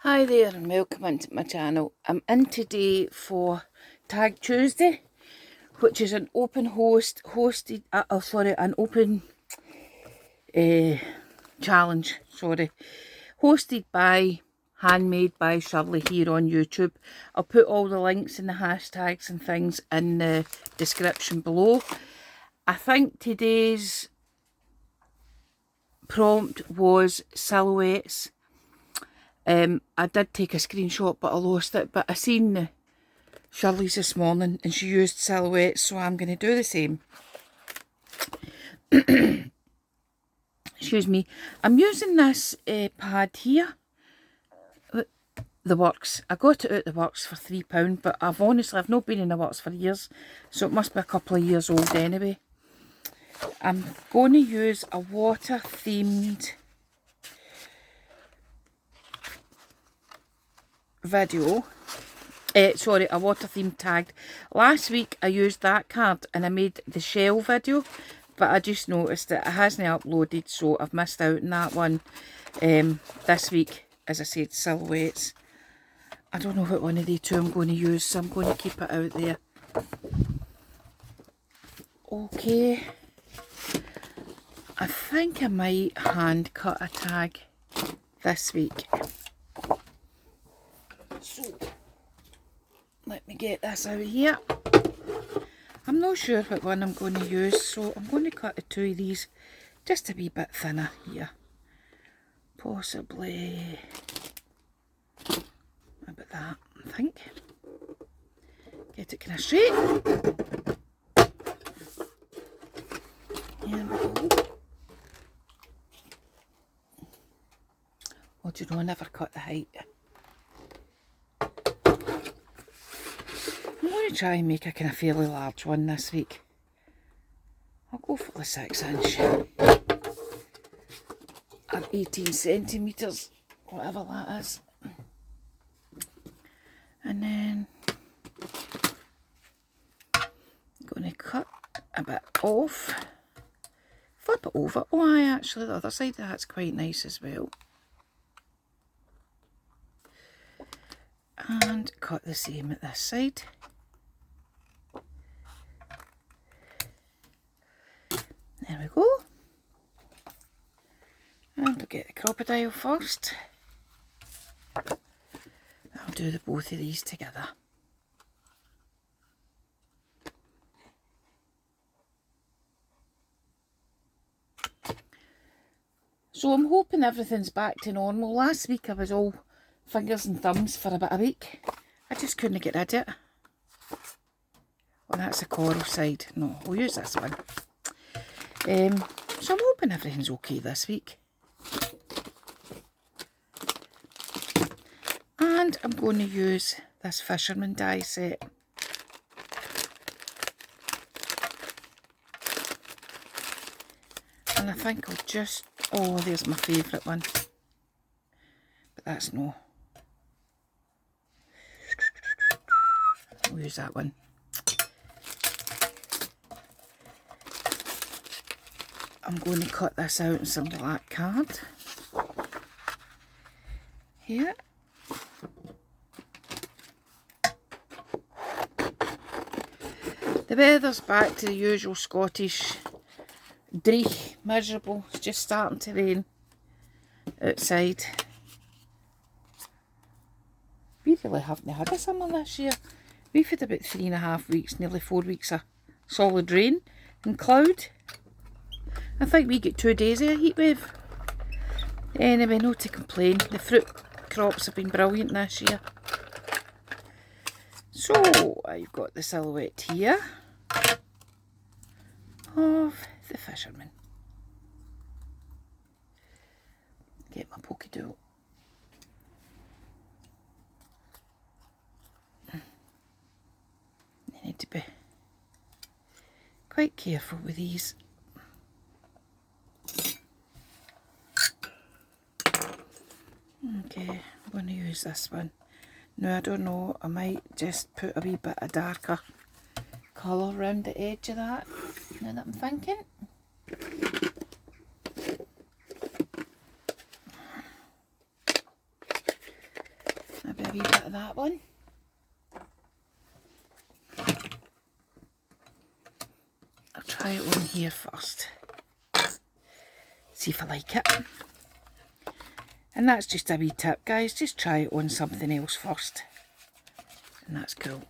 Hi there and welcome into my channel. I'm in today for Tag Tuesday, which is an open an open challenge, hosted by, handmade by Shirley here on YouTube. I'll put all the links and the hashtags and things in the description below. I think today's prompt was silhouettes. I did take a screenshot but I lost it, but I seen Shirley's this morning and she used silhouettes, so I'm going to do the same. Excuse me. I'm using this pad here, the Works. I got it out the Works for £3, but I've not been in the Works for years, so it must be a couple of years old anyway. I'm going to use a water themed video. A water theme tagged. Last week I used that card and I made the shell video, but I just noticed that it hasn't uploaded, so I've missed out on that one. This week, as I said, silhouettes. I don't know what one of the two I'm going to use, so I'm going to keep it out there. Okay. I think I might hand cut a tag this week. So, let me get this out here. I'm not sure what one I'm going to use, so I'm going to cut the two of these just a wee bit thinner here. Possibly about that, I think. Get it kind of straight. Here we go. Oh, do you know, I never cut the height. I'm going to try and make a kind of fairly large one this week. I'll go for the 6-inch. Or 18 centimetres, whatever that is. And then I'm going to cut a bit off. Flip it over. Oh, actually the other side of that's quite nice as well. And cut the same at this side. There we go. And we'll get the crocodile first. I'll do the both of these together. So I'm hoping everything's back to normal. Last week I was all fingers and thumbs for about a week. I just couldn't get rid of it. Oh, that's the coral side. No, we'll use this one. So I'm hoping everything's okay this week. And I'm going to use this fisherman die set. And I think I'll just... Oh, there's my favourite one. But that's no. We'll use that one. I'm going to cut this out in some black card. Here. The weather's back to the usual Scottish dreich, miserable. It's just starting to rain outside. We really haven't had a summer this year. We've had about 3.5 weeks, nearly 4 weeks of solid rain and cloud. I think we get 2 days of a heat wave. Anyway, no to complain. The fruit crops have been brilliant this year. So, I've got the silhouette here of the fisherman. Get my pokey tool. You need to be quite careful with these. Okay, I'm going to use this one. Now, I don't know, I might just put a wee bit of darker colour around the edge of that, now that I'm thinking. a wee bit of that one. I'll try it on here first. See if I like it. And that's just a wee tip, guys. Just try it on something else first. And that's cool.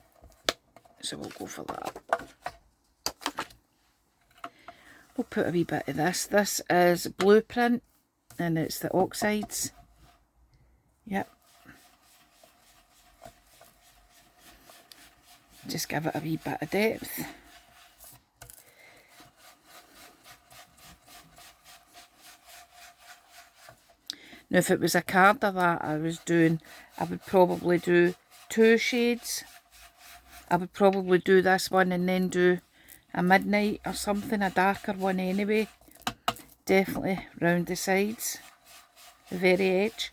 So we'll go for that. We'll put a wee bit of this. This is Blueprint and it's the oxides. Yep. Just give it a wee bit of depth. Now if it was a card of that I was doing, I would probably do 2 shades. I would probably do this one and then do a midnight or something, a darker one anyway. Definitely round the sides, the very edge.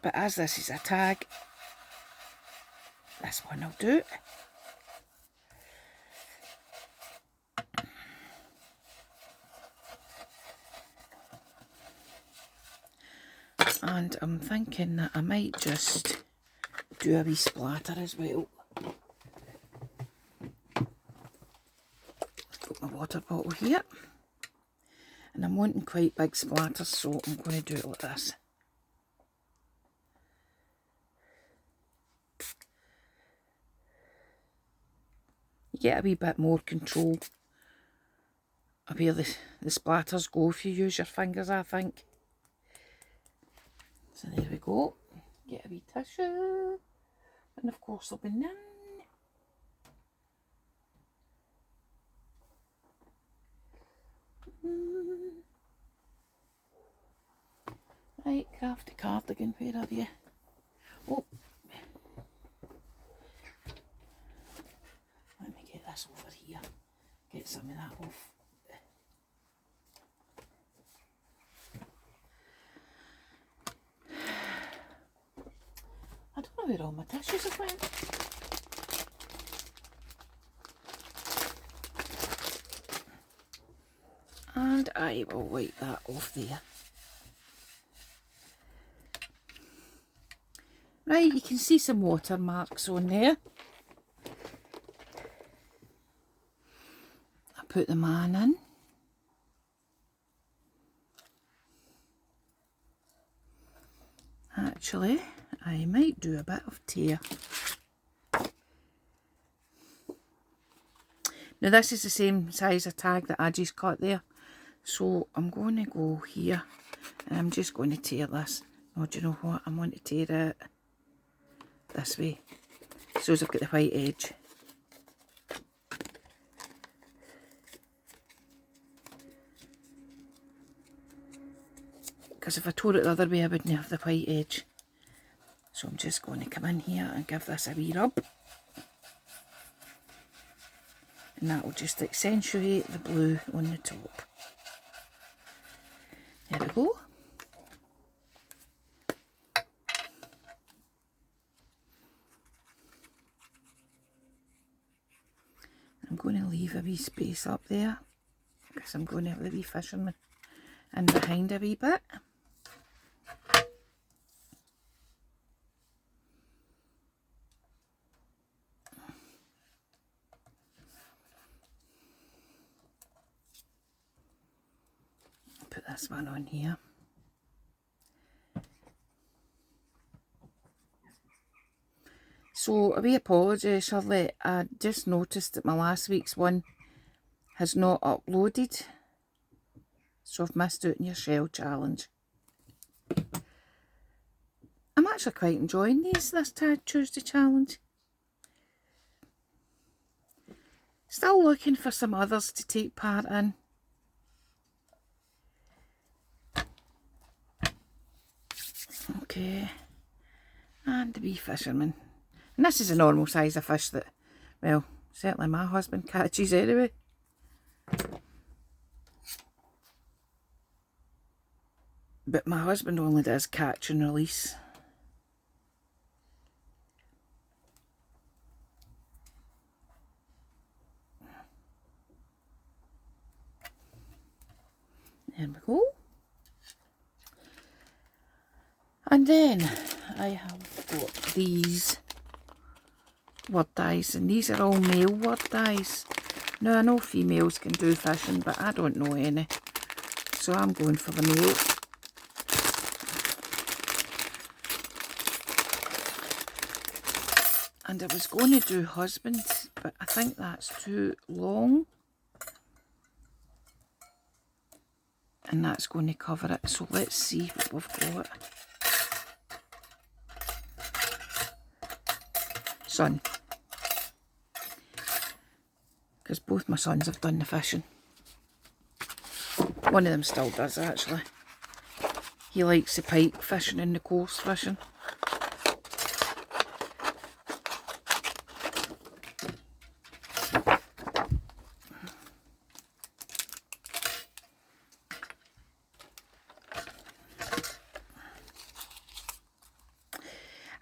But as this is a tag, this one will do. And I'm thinking that I might just do a wee splatter as well. Got my water bottle here. And I'm wanting quite big splatters, so I'm going to do it like this. You get a wee bit more control of where the splatters go if you use your fingers, I think. So there we go. Get a wee tissue. And of course there'll be none. Right, crafty cardigan, where are you? Oh. Let me get this over here. Get some of that off. I don't know where all my tissues have went. And I will wipe that off there. Right, you can see some watermarks on there. I put the man in. Actually, I might do a bit of tear. Now this is the same size of tag that I just cut there. So I'm going to go here and I'm just going to tear this. Oh, do you know what? I'm going to tear it this way. So as I've got the white edge. Because if I tore it the other way I wouldn't have the white edge. So I'm just going to come in here and give this a wee rub. And that will just accentuate the blue on the top. There we go. I'm going to leave a wee space up there because I'm going to have the wee fisherman in behind a wee bit. Put this one on here. So a wee apology, Shirley. I just noticed that my last week's one has not uploaded. So I've missed out on your shell challenge. I'm actually quite enjoying this Tag Tuesday challenge. Still looking for some others to take part in. Okay. And the wee fisherman. And this is a normal size of fish that, well, certainly my husband catches anyway. But my husband only does catch and release. There we go. And then I have got these word dies, and these are all male word dies. Now I know females can do fishing, but I don't know any, so I'm going for the male. And I was going to do husbands, but I think that's too long. And that's going to cover it. So let's see what we've got. Son. Because both my sons have done the fishing. One of them still does, actually. He likes the pike fishing and the coarse fishing.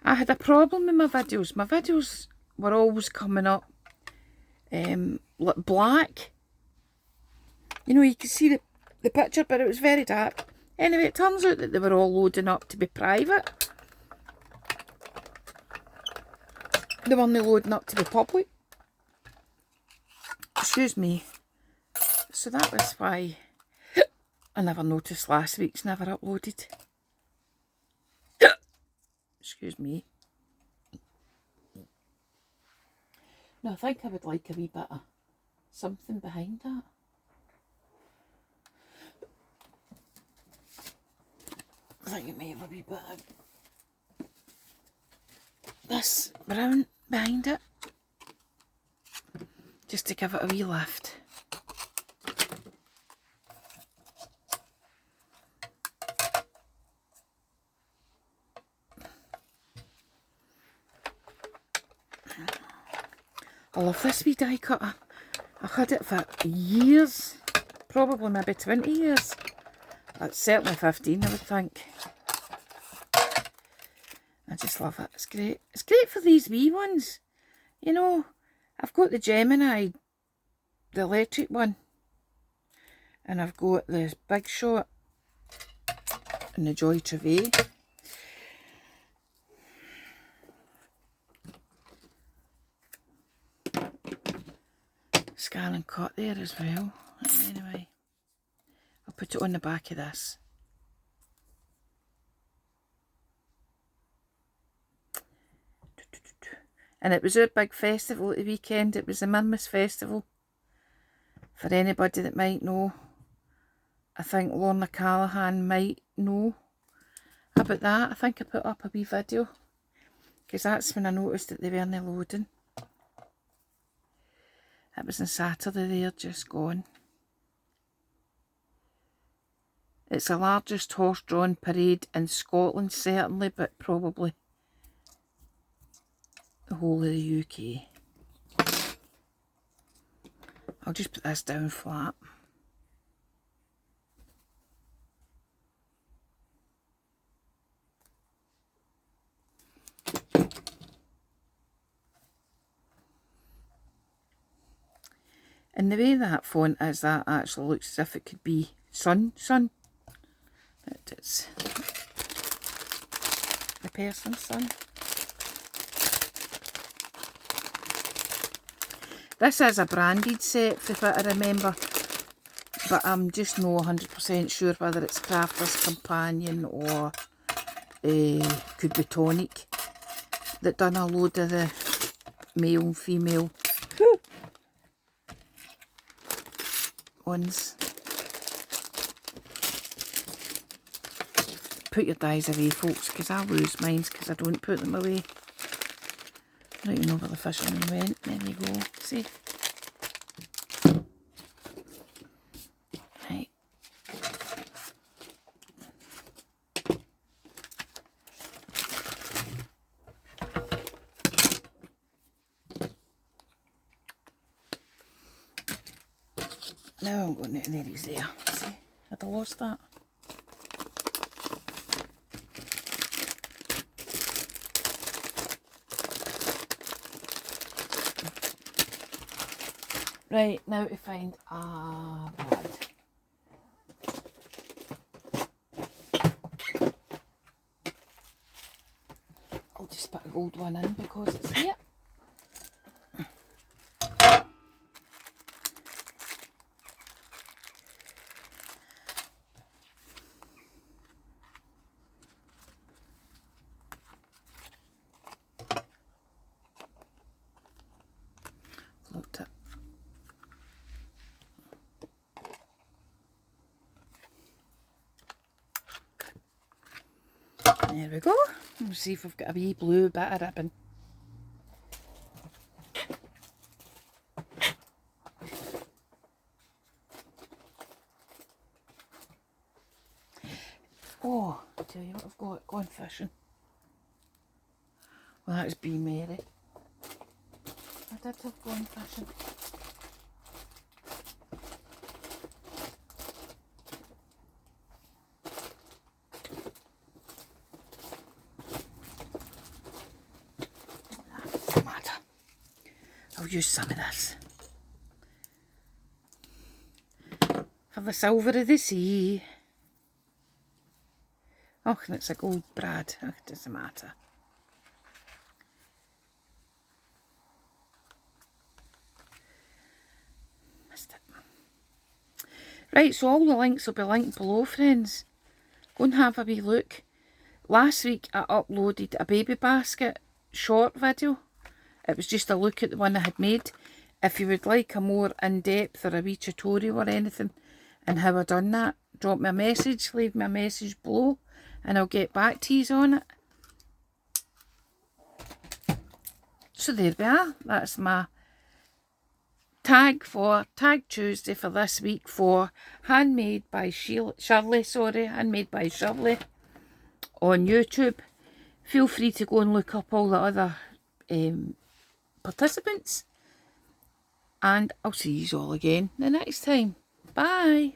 I had a problem with my videos. My videos were always coming up black. You know, you can see the picture, but it was very dark. Anyway, it turns out that they were all loading up to be private. They weren't loading up to be public. Excuse me. So that was why I never noticed last week's never uploaded. Excuse me. No, I think I would like a wee bit of something behind that. I think it may have a wee bit of this brown behind it. Just to give it a wee lift. I love this wee die cutter. I've had it for years, probably maybe 20 years. That's certainly 15, I would think. I just love it. It's great. It's great for these wee ones. You know, I've got the Gemini, the electric one, and I've got the Big Shot and the Joy Trevay. Scan and cut there as well. Anyway, I'll put it on the back of this. And it was our big festival at the weekend. It was the Minmas Festival. For anybody that might know, I think Lorna Callahan might know about that. I think I put up a wee video, because that's when I noticed that they weren't loading. It was on Saturday there, just gone. It's the largest horse-drawn parade in Scotland, certainly, but probably the whole of the UK. I'll just put this down flat. And the way that font is, that actually looks as if it could be sun. But it's the person's son. This is a branded set, if I remember, but I'm just not 100% sure whether it's Crafter's Companion or could be Tonic that done a load of the male and female ones. Put your dies away, folks, because I lose mine because I don't put them away. I don't even know where the fisherman went. There you go. See? Right. Now I'm going to, there he's there. See? Had I lost that? Right, now to find a rod. old one in because it's here. Float it. There we go. We'll see if we've got a wee blue bit of ribbon. Oh, I'll tell you what I've got, gone fishing. Well, that's Be Merry. I did have gone fishing. That doesn't matter. I'll use some of this. For the silver of the sea. Oh, and it's a gold brad. Oh, it doesn't matter. Missed it. Right, so all the links will be linked below, friends. Go and have a wee look. Last week I uploaded a baby basket short video. It was just a look at the one I had made. If you would like a more in-depth or a wee tutorial or anything and how I done that, drop me a message, leave me a message below and I'll get back to you on it. So there we are. That's my tag for Tag Tuesday for this week for Handmade by Shirley on YouTube. Feel free to go and look up all the other participants. And I'll see you all again the next time. Bye.